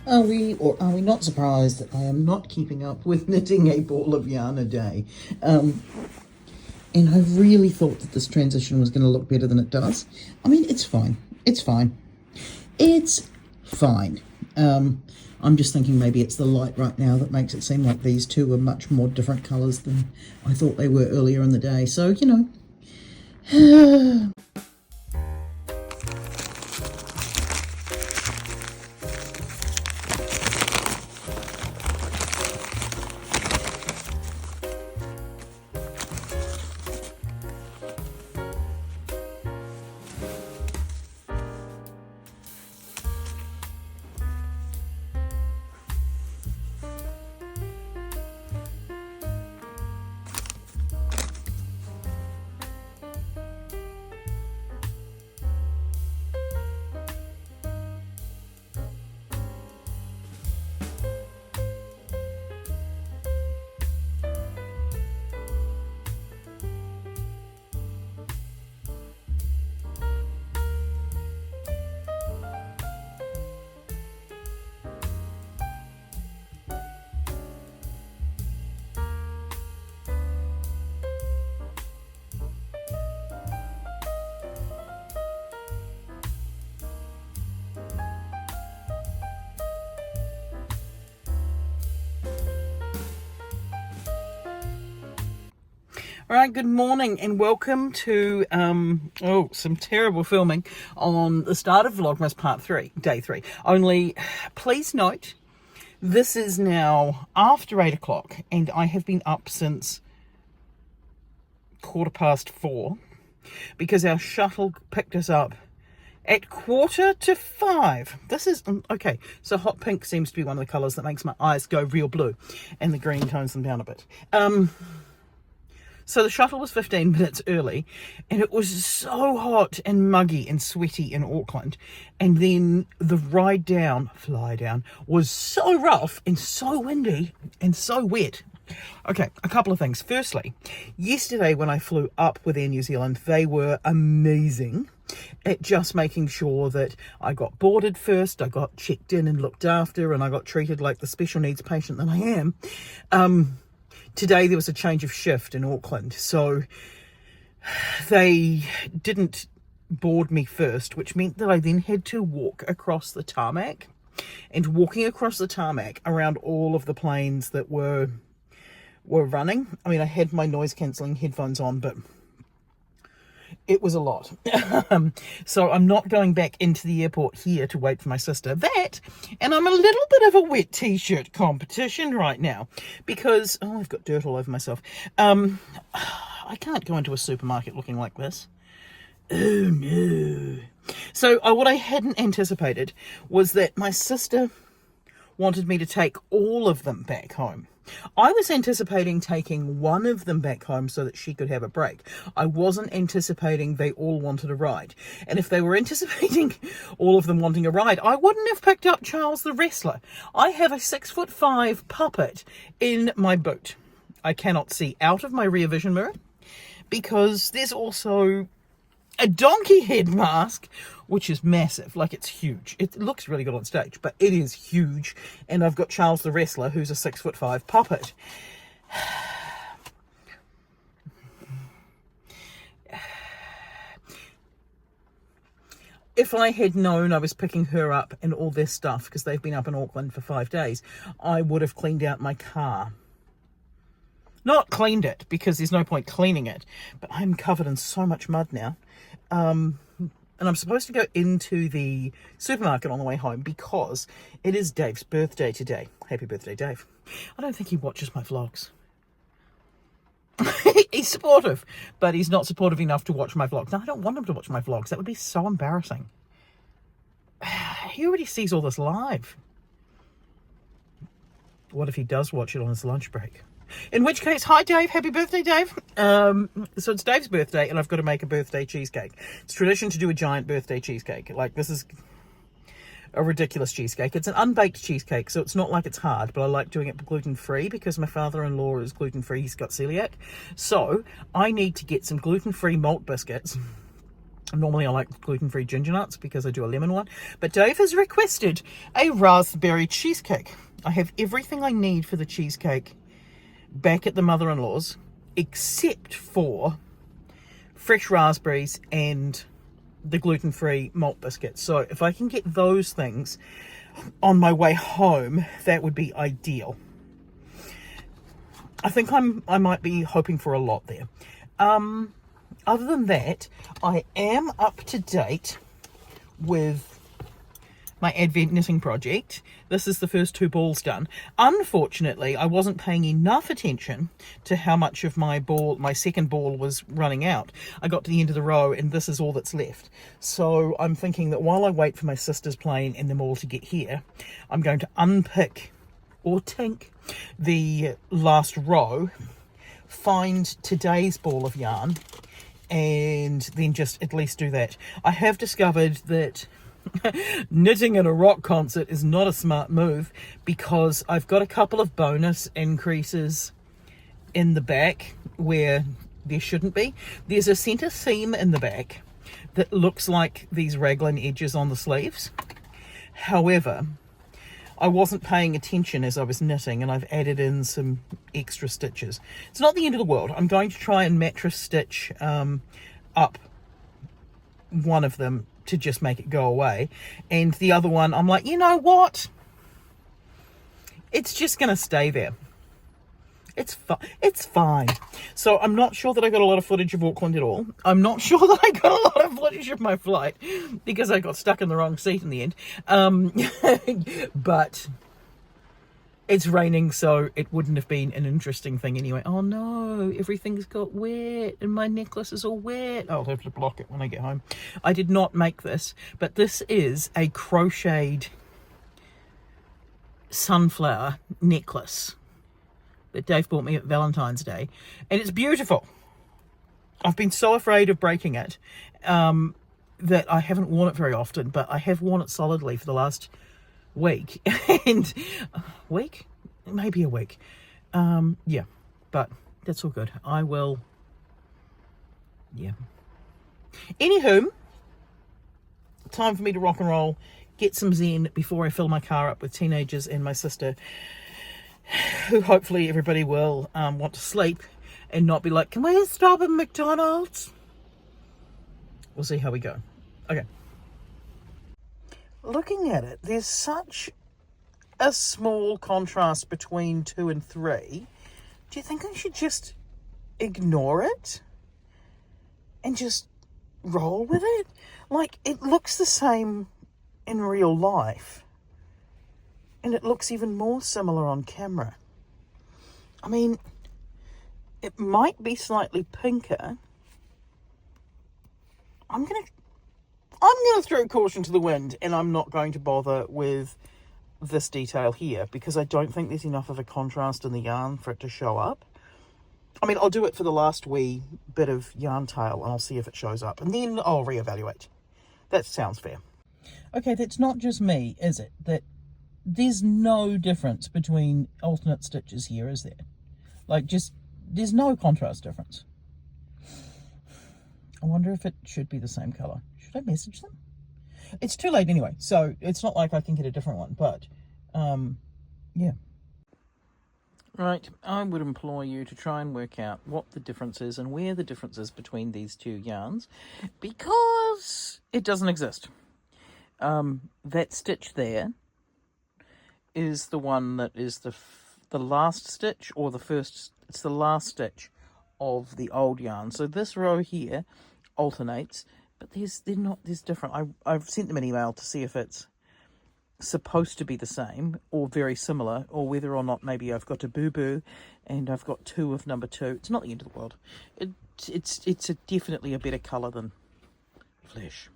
Or are we not surprised that I am not keeping up with knitting a ball of yarn a day? And I really thought that this transition was going to look better than it does. I mean, it's fine. It's fine. It's fine. I'm just thinking maybe it's the light right now that makes it seem like these two are much more different colours than I thought they were earlier in the day. So, you know. All right, good morning and welcome to some terrible filming on the start of Vlogmas Part 3, Day 3. Only, please note, this is now after 8 o'clock and I have been up since 4:15 because our shuttle picked us up at 4:45. This is, okay, so hot pink seems to be one of the colours that makes my eyes go real blue and the green tones them down a bit. So the shuttle was 15 minutes early and it was so hot and muggy and sweaty in Auckland. And then the ride down, fly down, was so rough and so windy and so wet. Okay, a couple of things. Firstly, yesterday when I flew up with Air New Zealand, they were amazing at just making sure that I got boarded first, I got checked in and looked after, and I got treated like the special needs patient that I am. Today there was a change of shift in Auckland, so they didn't board me first, which meant that I then had to walk across the tarmac. And walking across the tarmac around all of the planes that were running, I mean, I had my noise cancelling headphones on, but it was a lot. So I'm not going back into the airport here to wait for my sister. And I'm a little bit of a wet t-shirt competition right now because, oh, I've got dirt all over myself. I can't go into a supermarket looking like this. Oh no. So what I hadn't anticipated was that my sister wanted me to take all of them back home. I was anticipating taking one of them back home so that she could have a break. I wasn't anticipating they all wanted a ride. And if they were anticipating all of them wanting a ride, I wouldn't have picked up Charles the Wrestler. I have a 6'5" puppet in my boot. I cannot see out of my rear vision mirror because there's also a donkey head mask, which is massive. Like, it's huge. It looks really good on stage, but it is huge. And I've got Charles the Wrestler, who's a 6'5" puppet. If I had known I was picking her up and all this stuff, because they've been up in Auckland for 5 days, I would have cleaned out my car. Not cleaned it, because there's no point cleaning it, but I'm covered in so much mud now. And I'm supposed to go into the supermarket on the way home because it is Dave's birthday today. Happy birthday, Dave. I don't think he watches my vlogs. He's supportive, but he's not supportive enough to watch my vlogs. Now, I don't want him to watch my vlogs. That would be so embarrassing. He already sees all this live. What if he does watch it on his lunch break? In which case, hi Dave, happy birthday Dave. So it's Dave's birthday and I've got to make a birthday cheesecake. It's tradition to do a giant birthday cheesecake. Like, this is a ridiculous cheesecake. It's an unbaked cheesecake, so it's not like it's hard, but I like doing it gluten-free because my father-in-law is gluten-free. He's got celiac. So I need to get some gluten-free malt biscuits Normally I like gluten-free ginger nuts because I do a lemon one. But Dave has requested a raspberry cheesecake. I have everything I need for the cheesecake back at the mother-in-law's, except for fresh raspberries and the gluten-free malt biscuits. So if I can get those things on my way home, that would be ideal. I think I might be hoping for a lot there. Other than that, I am up to date with my Advent knitting project. This is the first 2 balls done. Unfortunately, I wasn't paying enough attention to how much of my second ball was running out. I got to the end of the row and this is all that's left. So I'm thinking that while I wait for my sister's plane and them all to get here, I'm going to unpick or tink the last row, find today's ball of yarn, and then just at least do that. I have discovered that knitting at a rock concert is not a smart move because I've got a couple of bonus increases in the back where there shouldn't be. There's a center seam in the back that looks like these raglan edges on the sleeves. However, I wasn't paying attention as I was knitting and I've added in some extra stitches. It's not the end of the world. I'm going to try and mattress stitch up one of them to just make it go away. And the other one, I'm like, you know what? It's just going to stay there. It's fine. So I'm not sure that I got a lot of footage of Auckland at all. I'm not sure that I got a lot of footage of my flight because I got stuck in the wrong seat in the end. But it's raining, so it wouldn't have been an interesting thing anyway. Oh no, everything's got wet and my necklace is all wet. I'll have to block it when I get home. I did not make this, but this is a crocheted sunflower necklace that Dave bought me at Valentine's Day, and it's beautiful. I've been so afraid of breaking it that I haven't worn it very often, but I have worn it solidly for the last week. And maybe a week. Yeah, but that's all good. I will, yeah. Anywho, time for me to rock and roll, get some zen before I fill my car up with teenagers and my sister, who hopefully everybody will want to sleep and not be like, can we stop at McDonald's? We'll see how we go. Okay. Looking at it, there's such a small contrast between 2 and 3. Do you think I should just ignore it and just roll with it? Like, it looks the same in real life. And it looks even more similar on camera. I mean, it might be slightly pinker. I'm gonna throw caution to the wind, and I'm not going to bother with this detail here because I don't think there's enough of a contrast in the yarn for it to show up. I mean, I'll do it for the last wee bit of yarn tail and I'll see if it shows up, and then I'll reevaluate. That sounds fair. Okay, that's not just me, is it? That there's no difference between alternate stitches here, is there? Like, just, there's no contrast difference. I wonder if it should be the same colour. Should I message them? It's too late anyway, so it's not like I can get a different one, but, yeah. Right, I would implore you to try and work out what the difference is and where the difference is between these 2 yarns, because it doesn't exist. That stitch there is the one that is the last stitch, or the first, it's the last stitch of the old yarn. So this row here alternates, but there's different. I've sent them an email to see if it's supposed to be the same or very similar, or whether or not maybe I've got a boo-boo and I've got 2 of number 2. It's not the end of the world. It's definitely a better colour than flesh.